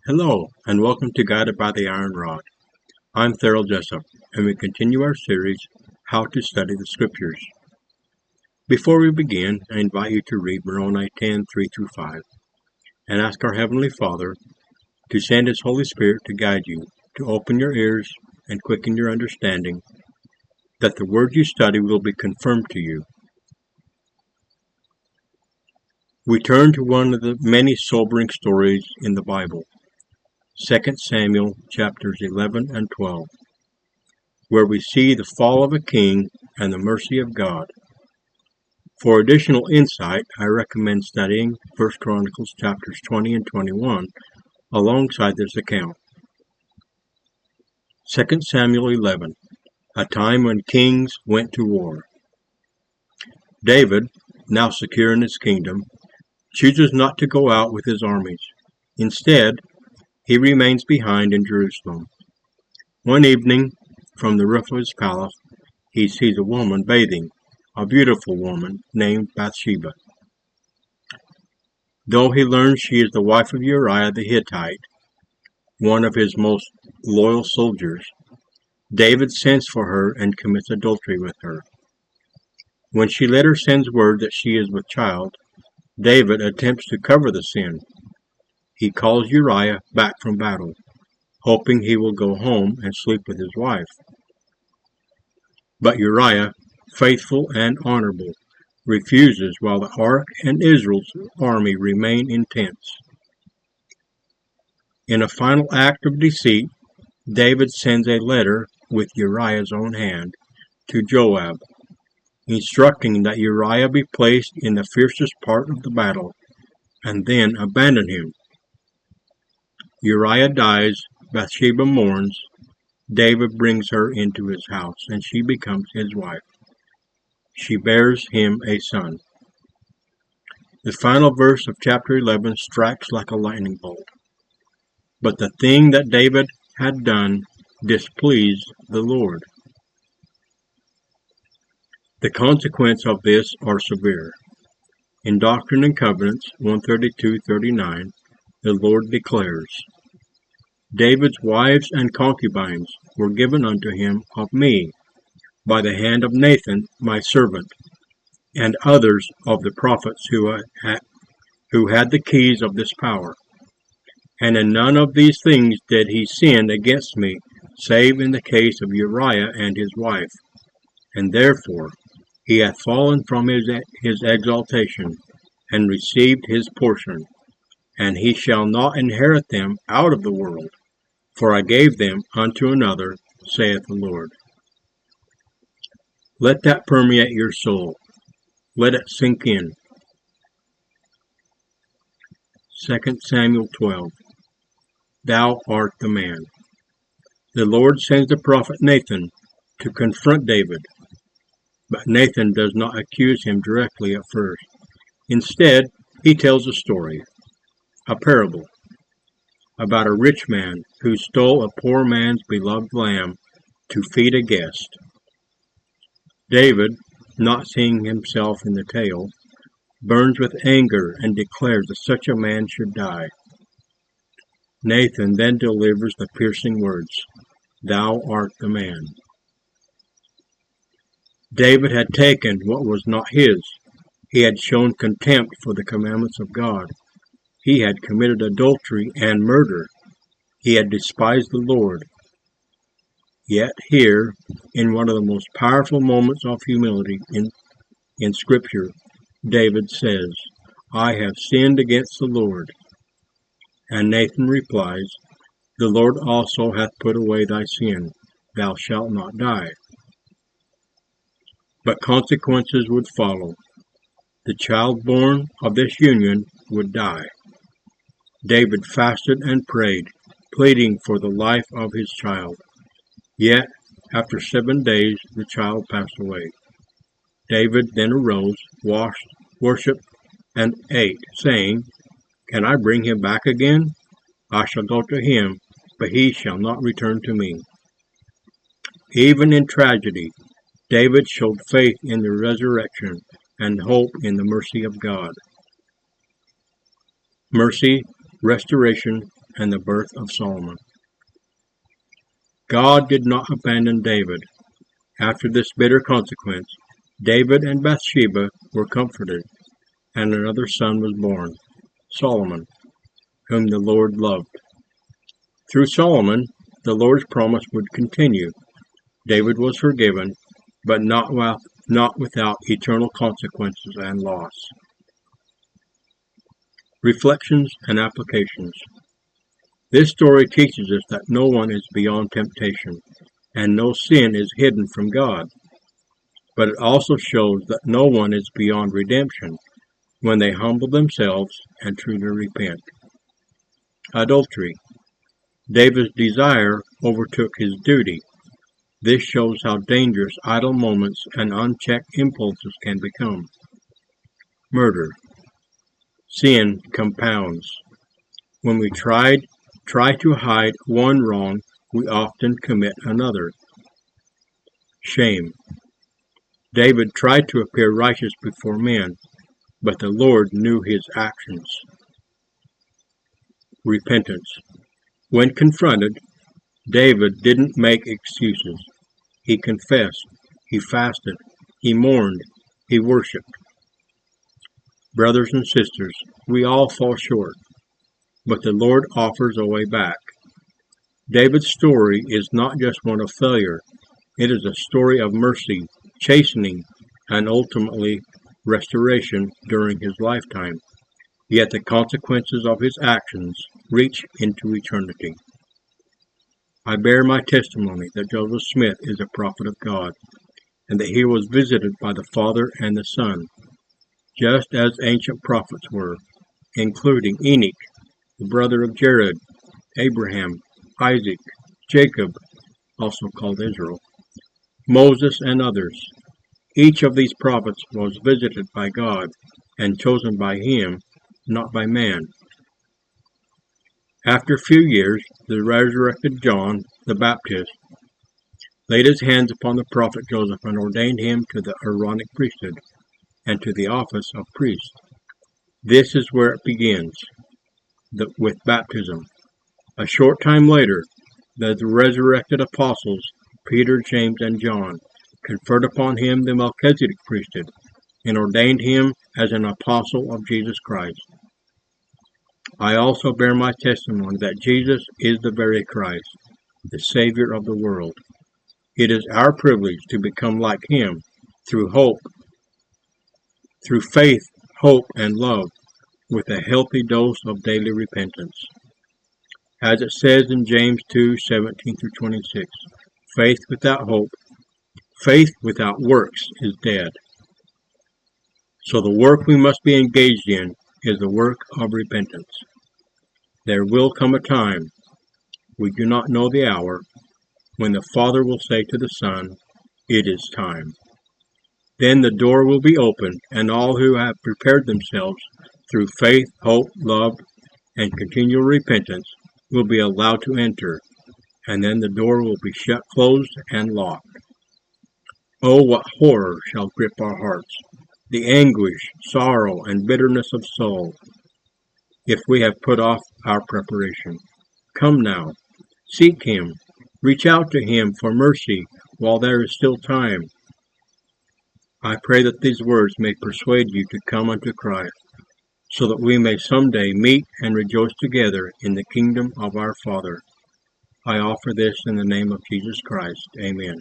Hello, and welcome to Guided by the Iron Rod. I'm Thurl Jessup, and we continue our series, How to Study the Scriptures. Before we begin, I invite you to read Moroni 10:3-5, and ask our Heavenly Father to send His Holy Spirit to guide you, to open your ears and quicken your understanding, that the word you study will be confirmed to you. We turn to one of the many sobering stories in the Bible, 2 Samuel chapters 11 and 12, where we see the fall of a king and the mercy of God. For additional insight, I recommend studying 1 Chronicles chapters 20 and 21 alongside this account. 2 Samuel 11, a time when kings went to war. David, now secure in his kingdom, chooses not to go out with his armies. Instead, he remains behind in Jerusalem. One evening, from the roof of his palace, he sees a woman bathing, a beautiful woman named Bathsheba. Though he learns she is the wife of Uriah the Hittite, one of his most loyal soldiers, David sends for her and commits adultery with her. When she later sends word that she is with child, David attempts to cover the sin. He calls Uriah back from battle, hoping he will go home and sleep with his wife. But Uriah, faithful and honorable, refuses while the ark and Israel's army remain in tents. In a final act of deceit, David sends a letter with Uriah's own hand to Joab, instructing that Uriah be placed in the fiercest part of the battle and then abandon him. Uriah dies, Bathsheba mourns, David brings her into his house, and she becomes his wife. She bears him a son. The final verse of chapter 11 strikes like a lightning bolt. But the thing that David had done displeased the Lord. The consequences of this are severe. In Doctrine and Covenants 132:39, the Lord declares, David's wives and concubines were given unto him of me, by the hand of Nathan my servant, and others of the prophets who had the keys of this power. And in none of these things did he sin against me, save in the case of Uriah and his wife. And therefore he hath fallen from his exaltation, and received his portion, and he shall not inherit them out of the world, for I gave them unto another, saith the Lord. Let that permeate your soul. Let it sink in. 2 Samuel 12. Thou art the man. The Lord sends the prophet Nathan to confront David, but Nathan does not accuse him directly at first. Instead, he tells a story, a parable, about a rich man who stole a poor man's beloved lamb to feed a guest. David, not seeing himself in the tale, burns with anger and declares that such a man should die. Nathan then delivers the piercing words, Thou art the man. David had taken what was not his. He had shown contempt for the commandments of God. He had committed adultery and murder. He had despised the Lord. Yet here, in one of the most powerful moments of humility in Scripture, David says, I have sinned against the Lord. And Nathan replies, The Lord also hath put away thy sin. Thou shalt not die. But consequences would follow. The child born of this union would die. David fasted and prayed, pleading for the life of his child. Yet, after 7 days, the child passed away. David then arose, washed, worshipped, and ate, saying, Can I bring him back again? I shall go to him, but he shall not return to me. Even in tragedy, David showed faith in the resurrection and hope in the mercy of God. Mercy, restoration, and the birth of Solomon. God did not abandon David. After this bitter consequence, David and Bathsheba were comforted, and another son was born, Solomon, whom the Lord loved. Through Solomon, the Lord's promise would continue. David was forgiven, but not without eternal consequences and loss. Reflections and applications. This story teaches us that no one is beyond temptation, and no sin is hidden from God. But it also shows that no one is beyond redemption when they humble themselves and truly repent. Adultery. David's desire overtook his duty. This shows how dangerous idle moments and unchecked impulses can become. Murder. Sin compounds. When we try to hide one wrong, we often commit another. Shame. David tried to appear righteous before men, but the Lord knew his actions. Repentance. When confronted, David didn't make excuses. He confessed, he fasted, he mourned, he worshiped. Brothers and sisters, we all fall short, but the Lord offers a way back. David's story is not just one of failure. It is a story of mercy, chastening, and ultimately restoration during his lifetime. Yet the consequences of his actions reach into eternity. I bear my testimony that Joseph Smith is a prophet of God, and that he was visited by the Father and the Son, just as ancient prophets were, including Enoch, the brother of Jared, Abraham, Isaac, Jacob, also called Israel, Moses, and others. Each of these prophets was visited by God and chosen by him, not by man. After a few years, the resurrected John the Baptist laid his hands upon the prophet Joseph and ordained him to the Aaronic priesthood and to the office of priest. This is where it begins, with baptism. A short time later, the resurrected apostles, Peter, James, and John, conferred upon him the Melchizedek priesthood and ordained him as an apostle of Jesus Christ. I also bear my testimony that Jesus is the very Christ, the Savior of the world. It is our privilege to become like him through faith, hope, and love, with a healthy dose of daily repentance. As it says in James 2:17-26, faith without works is dead. So the work we must be engaged in is the work of repentance. There will come a time, we do not know the hour, when the Father will say to the Son, "It is time." Then the door will be opened, and all who have prepared themselves through faith, hope, love, and continual repentance will be allowed to enter, and then the door will be shut, closed, and locked. Oh, what horror shall grip our hearts, the anguish, sorrow, and bitterness of soul, if we have put off our preparation. Come now, seek him, reach out to him for mercy while there is still time. I pray that these words may persuade you to come unto Christ, so that we may someday meet and rejoice together in the kingdom of our Father. I offer this in the name of Jesus Christ. Amen.